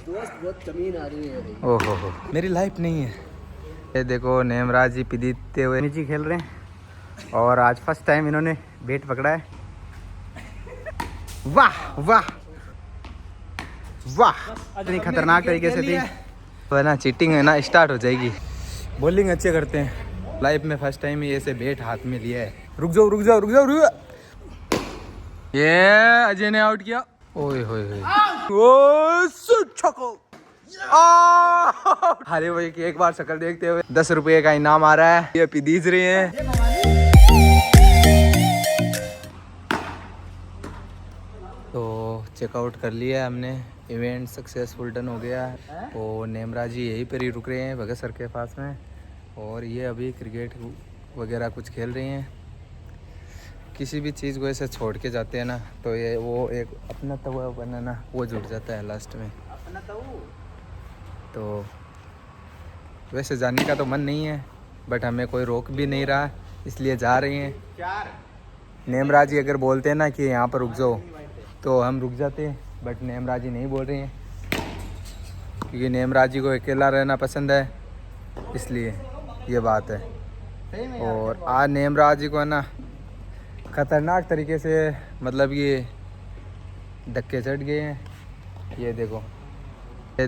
दोस्त बहुत कमीन आदमी है भाई। ओहो हो, मेरी लाइफ नहीं है। ये देखो नेमराज जी पीते हुए जी खेल रहे हैं और आज फर्स्ट टाइम इन्होंने बेट पकड़ा है। वाह वाह वाह, इतनी खतरनाक तरीके से थी तो है ना, चीटिंग है ना स्टार्ट हो जाएगी। बॉलिंग अच्छे करते हैं, लाइफ में फर्स्ट टाइम ही ऐसे बेट हाथ में लिया है। रुक जाओ रुक जाओ रुक जाओ रुक जाओ। ये अजय ने आउट किया। ओए होए होए, ओ छक्का। हरे भाई की एक बार शक्ल देखते हुए 10 रुपये का इनाम आ रहा है। ये पीदीज रही है। तो चेकआउट कर लिया हमने, इवेंट सक्सेसफुल डन हो गया। और नेमराज जी यहीं पर ही रुक रहे हैं भगत सर के पास में। और ये अभी क्रिकेट वगैरह कुछ खेल रही हैं। किसी भी चीज़ को ऐसे छोड़ के जाते हैं ना तो ये वो एक अपना तवा बनाना वो जुट जाता है लास्ट में। तो वैसे जाने का तो मन नहीं है बट हमें कोई रोक भी नहीं रहा, इसलिए जा रही हैं। नेमराज जी अगर बोलते हैं ना कि यहाँ पर रुक जाओ तो हम रुक जाते हैं, बट नेमराज जी नहीं बोल रही हैं क्योंकि नेमराज जी को अकेला रहना पसंद है, इसलिए ये बात है। और आज नेमराज जी को है ना ख़तरनाक तरीके से मतलब ये धक्के चढ़ गए हैं। ये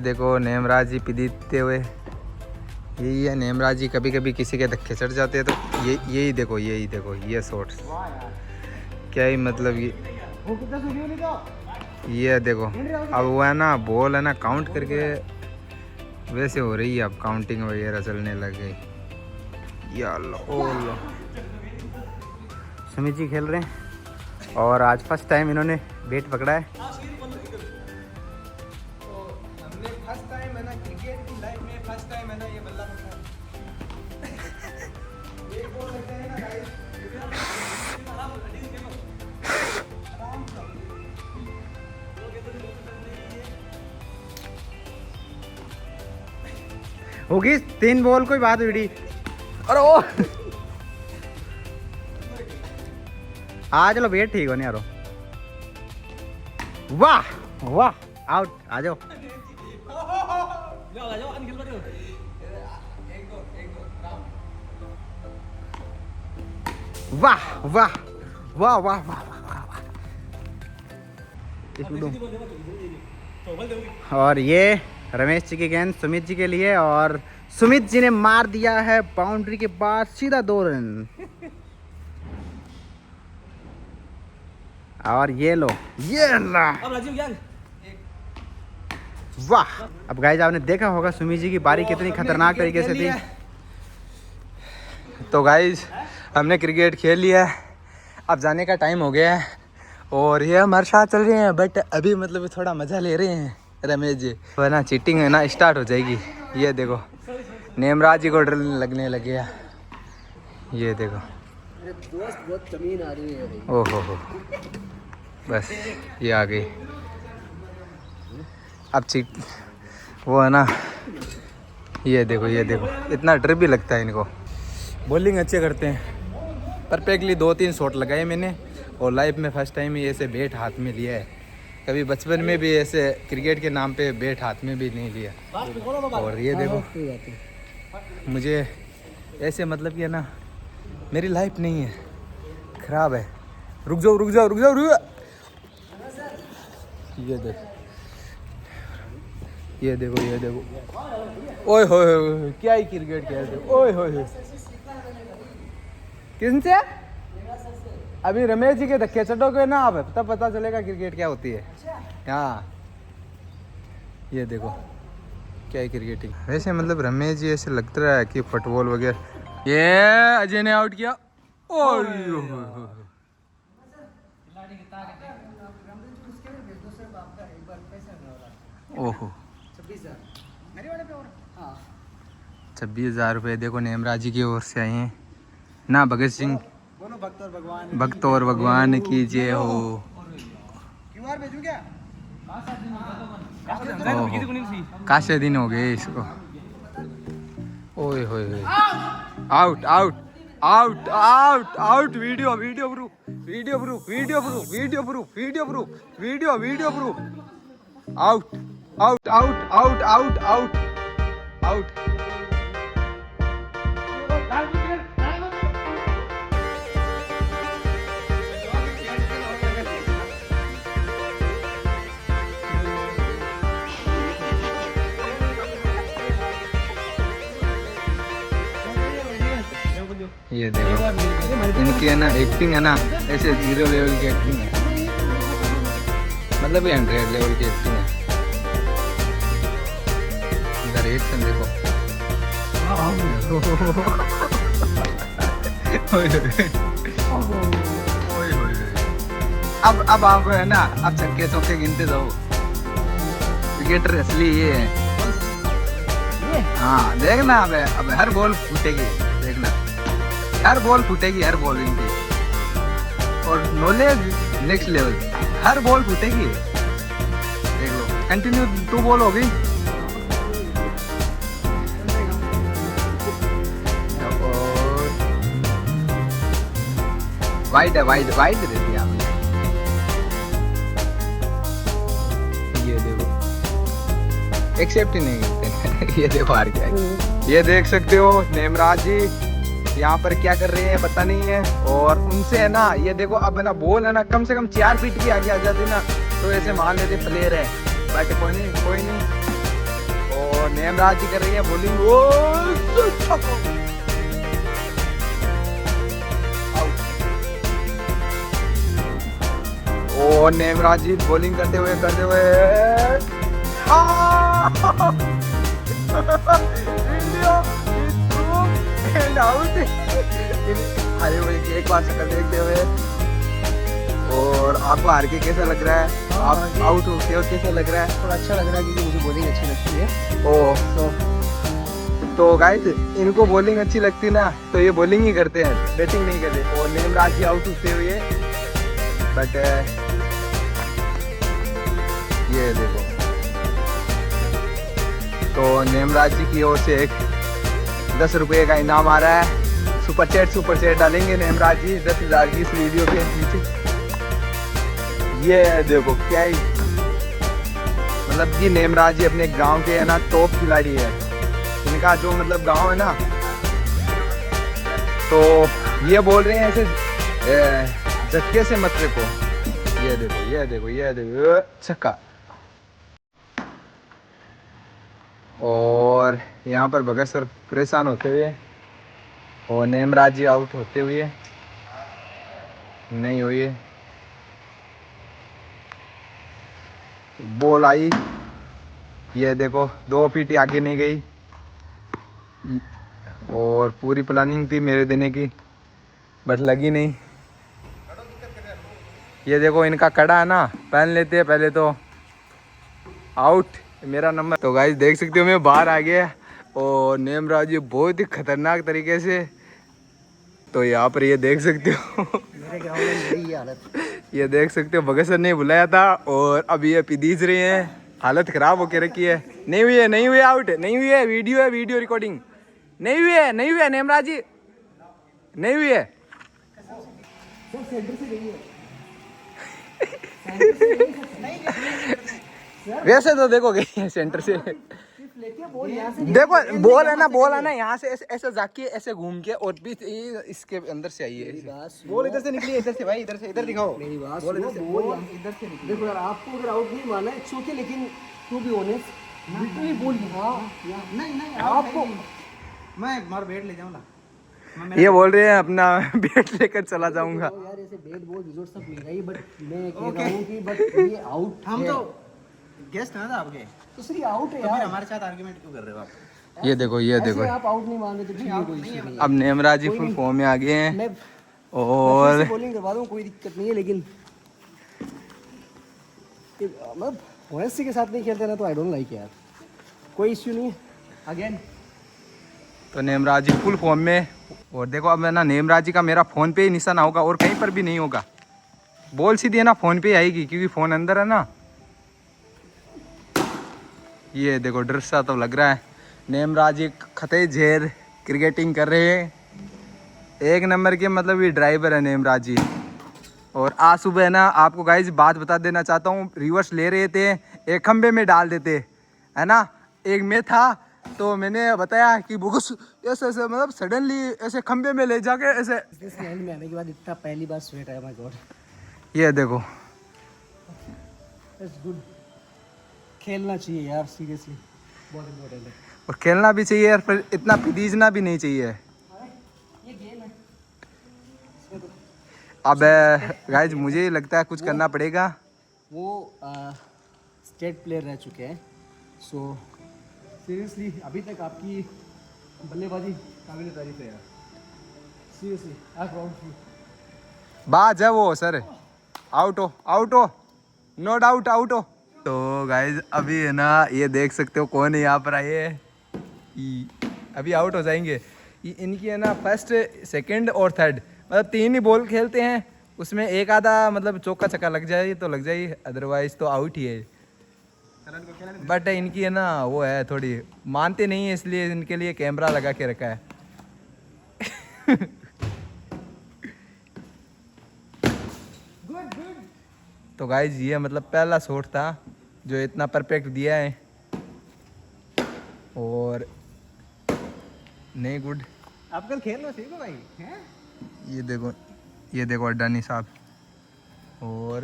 देखो नेमराज जी पीते हुए, यही है नेमराज जी। कभी कभी किसी के धक्के चढ़ जाते हैं तो यही देखो ये शॉट्स क्या ही मतलब ये देखो। अब वो है ना बॉल है ना काउंट करके वैसे हो रही है, अब काउंटिंग वगैरह चलने लग गई। या अल्लाह सुमित जी खेल रहे हैं और आज फर्स्ट टाइम इन्होंने बेट पकड़ा है। तो हमने फर्स्ट टाइम है ना क्रिकेट की लाइफ में फर्स्ट टाइम है ना ये बल्ला पकड़ा। एक बॉल लगता है ना गाइस, होगी 3 बॉल कोई बात हुई। अरे ओ आ चलो बेट ठीक हो नहीं यारो। वाह वाह, आउट। आ जाओ वाह वाह वाह वाह वाह वाह। और ये रमेश जी की गेंद सुमित जी के लिए और सुमित जी ने मार दिया है बाउंड्री के बाद सीधा 2 रन। और ये लो ये ला वाह। अब गाइस आपने देखा होगा सुमित जी की बारी कितनी खतरनाक तरीके से थी। तो गाइस हमने क्रिकेट खेल लिया है, अब जाने का टाइम हो गया है और ये हमारे साथ चल रहे हैं बट अभी मतलब थोड़ा मज़ा ले रहे हैं रमेश जी। तो है ना चीटिंग है ना स्टार्ट हो जाएगी। ये देखो नेमराज जी को डर लगने लग गया। ये देखो दोस्त बहुत कमीन आदमी है भाई। ओहो हो, बस ये आ गई। अब चीट वो है ना, ये देखो इतना डर भी लगता है इनको। बॉलिंग अच्छे करते हैं, परफेक्टली 2-3 शॉट लगाए मैंने और लाइफ में फर्स्ट टाइम ही ऐसे बैट हाथ में लिया है। कभी बचपन में भी ऐसे क्रिकेट के नाम पे बैट हाथ में भी नहीं लिया। और ये देखो मुझे ऐसे मतलब कि है ना मेरी लाइफ नहीं है, ख़राब है। रुक जाओ रुक जाओ रुक जाओ रुक। ये देखो ओए होए क्या ही क्रिकेट खेलते हो। ओए होए किनसे? अभी रमेश जी के धक्के चढ़ोगे ना आप तब पता चलेगा क्रिकेट क्या होती है। हाँ ये देखो क्या है क्रिकेटिंग। वैसे मतलब रमेश जी ऐसे लगता रहा है कि फुटबॉल वगैरह। ये अजय ने आउट किया। ओहो 26,000 रुपये देखो नेमराज जी की ओर से आए हैं ना। भगत सिंह भक्त और भगवान की जय हो। काशे दिन हो गए इसको। ओए होए out out out out out. Video proof out. Out out out out out out. ये देखो इनकी है ना एक्टिंग है ना, ऐसे 0 लेवल की एक्टिंग है, मतलब ये 100 लेवल की एक्टिंग है। इधर रिएक्शन देखो। अब आप है ना, अब छक्के चौके गिनते जाओ। विकेटर असली ये है। हाँ देखना, अब हर बॉल फूटेगी, देखना हर बॉल फूटेगी, हर बॉल इनकी। और नॉलेज नेक्स्ट लेवल, हर बॉल फूटेगी। देख लो कंटिन्यू 2 बॉल हो गई। वाइड है, वाइड वाइड दे दिया आपने। ये देखो एक्सेप्ट ही नहीं करते। ये देखो हार गया। ये देख सकते हो नेमराज जी यहाँ पर क्या कर रहे हैं पता नहीं है। और उनसे है ना, ये देखो अब है ना बॉल है ना कम से कम 4 फीट की आगे आ जाती ना, तो ऐसे मान लेते प्लेयर है, बट कोई नहीं कोई नहीं। और नेमराज जी कर रही है बॉलिंग। और नेमराज जी बॉलिंग करते हुए अरे भाई एक बार शक्ल देखते हुए। और आपको हार के कैसा लग रहा है? आप आउट होते हो कैसा लग रहा है? थोड़ा अच्छा लग रहा है क्योंकि मुझे बॉलिंग अच्छी लगती है। ओह तो गाइस इनको बॉलिंग अच्छी लगती ना, तो ये बॉलिंग ही करते हैं, बैटिंग नहीं करते। और नेमराज जी आउट होते हुए, बट ये देखो। तो नेमराज जी की ओर से एक 10 रुपये का इनाम आ रहा है। सुपर चैट डालेंगे नेमराज जी 10,000 की इस वीडियो के नीचे। ये देखो क्या ही, मतलब कि नेमराज जी अपने गांव के है ना टॉप खिलाड़ी है। इनका जो मतलब गांव है ना, तो ये बोल रहे हैं ऐसे झटके से मत फेंको। ये देखो ये देखो ये देखो छक्का। और यहाँ पर भगत सर परेशान होते हुए, और नेमराज जी आउट होते हुए नहीं हुई। बॉल आई, ये देखो 2 फीट आगे नहीं गई। और पूरी प्लानिंग थी मेरे देने की, बट लगी नहीं। ये देखो इनका कड़ा है ना, पहन लेते हैं पहले तो। आउट मेरा नंबर। तो गाइस देख सकते हो मैं बाहर आ गया, और नेमराज जी बहुत ही खतरनाक तरीके से। तो यहाँ पर ये देख सकते हो मेरे गाँव में मेरी ये हालत। ये देख सकते हो भगत सर ने बुलाया था, और अब ये पीदीज रहे हैं, हालत खराब होके रखी है। नहीं हुई है, नहीं हुई आउट, नहीं हुई है, वीडियो रिकॉर्डिंग नहीं हुई है, नहीं हुई है नेमराज जी, नहीं हुई है। वैसे तो देखो गई सेंटर से, देखो बॉल है ना यहाँ से ऐसे जाके ऐसे घूम के, और भी इसके अंदर से आई है। बॉल इधर से निकली है, इधर से भाई, इधर से, इधर दिखाओ मेरी बात बॉल सुनो, इधर से, बॉल इधर से निकली। देखो यार, आपको अगर आउट नहीं माना है ओके, लेकिन टू बी ऑनेस्ट लिटरली बोल। हाँ नहीं आपको मैं मार बैट ले जाऊंगा। ये बोल रहे हैं अपना बैट लेकर चला जाऊंगा। यार ऐसे बैट बॉल रिजोर्ट सब मिल रही, बट मैं कह रहा हूँ कि बट ये आउट हम है। तो गेस्ट है ना आपके, तो सर ये आउट है तो फिर यार। हमारे साथ आर्गुमेंट क्यों कर रहे हो आप? ये देखो ऐसे आप आउट नहीं मान रहे तो ठीक है, कोई इशू नहीं है। अब नेमराज जी फुल फॉर्म में आ गए हैं, मैं और बॉलिंग करवा दूँ, कोई दिक्कत नहीं है, लेकिन मतलब ऑनेस्टी के साथ नहीं खेलते ना, तो आई डोंट लाइक यार। कोई इश्यू नहीं है। अगेन तो नेमराज जी फुल फॉर्म में। और देखो अब है ना नेमराज जी का मेरा फ़ोन पे ही निशाना होगा, और कहीं पर भी नहीं होगा। बॉल सीधी है ना फ़ोन पे ही आएगी, क्योंकि फ़ोन अंदर है ना। ये देखो डर सा तो लग रहा है। नेमराज जी खते झेर क्रिकेटिंग कर रहे हैं, एक नंबर के, मतलब ये ड्राइवर है नेमराज जी। और आज सुबह है ना आपको गाइस बात बता देना चाहता हूँ, रिवर्स ले रहे थे, एक खंबे में डाल देते। है ना। एक मैं था तो मैंने बताया कि बुगस ऐसे ऐसे मतलब सडनली ऐसे खंबे में ले जाके ऐसे। इस लाइन में आने के बाद इतना पहली बार स्वेट आया, माय गॉड। ये देखो, इट्स गुड। खेलना चाहिए यार, सीरियसली बहुत इम्पोर्टेंट है। और खेलना भी चाहिए यार, पर इतना पीछना भी नहीं चाहिए। ये गेम है। अब गाइज मुझे लगता है कुछ करना पड़ेगा। वो स्टेट प्लेयर रह चुके हैं, सो सीरियसली अभी तक आपकी बल्लेबाजी काबिल तारीफ है यार, सीरियसली आई प्राउड यू। बात है वो सर, आउट हो, नो डाउट आउट हो। तो गाइज अभी है ना, ये देख सकते हो कौन है यहाँ पर आए हैं। अभी आउट हो जाएंगे। इनकी है ना फर्स्ट सेकंड और थर्ड मतलब 3 ही बॉल खेलते हैं, उसमें एक आधा मतलब चौका छक्का लग जाए तो लग जाए, अदरवाइज तो आउट ही है। बट इनकी है ना वो है थोड़ी मानते नहीं है, इसलिए इनके लिए कैमरा लगा के रखा है। तो गाइज ये मतलब पहला शॉट था जो इतना परफेक्ट दिया है, और नहीं गुड। आप कल खेलना सीखो भाई हैं? ये देखो अड्डानी साहब, और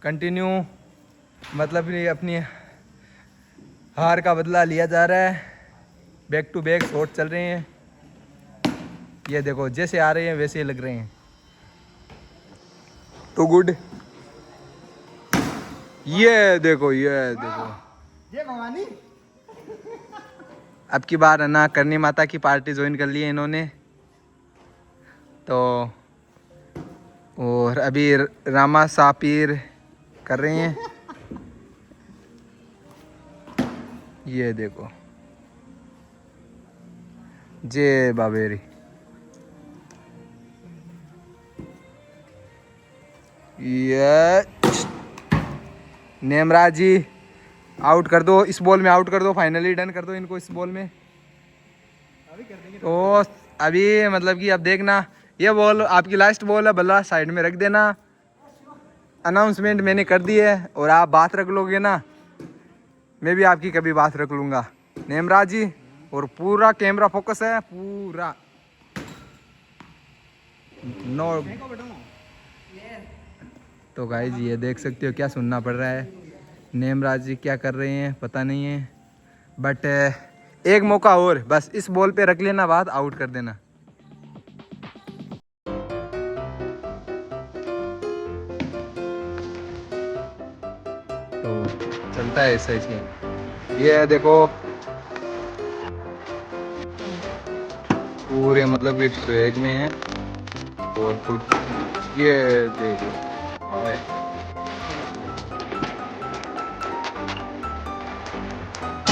कंटिन्यू मतलब ये अपनी हार का बदला लिया जा रहा है। बैक टू बैक शॉट चल रहे हैं। ये देखो जैसे आ रहे हैं वैसे ही लग रहे हैं, तो गुड। ये देखो ये भवानी अब की बार है ना करनी माता की पार्टी ज्वाइन कर ली है इन्होंने। तो और अभी रामा सापीर कर रहे हैं। ये देखो जय बाबेरी। ये नेमराज जी आउट कर दो, इस बॉल में आउट कर दो, फाइनली डन कर दो इनको इस बॉल में। तो अभी मतलब कि अब देखना, ये बॉल आपकी लास्ट बॉल है, बल्ला साइड में रख देना। अनाउंसमेंट मैंने कर दी है, और आप बात रख लोगे ना, मैं भी आपकी कभी बात रख लूँगा नेमराज जी। और पूरा कैमरा फोकस है पूरा, नो। तो गाइज ये देख सकते हो क्या सुनना पड़ रहा है, नेमराज जी क्या कर रहे हैं पता नहीं है, बट एक मौका और बस इस बॉल पे रख लेना, बात आउट कर देना। तो चलता है ऐसा ही। ये देखो पूरे मतलब एक स्वेग में है, और ये देखो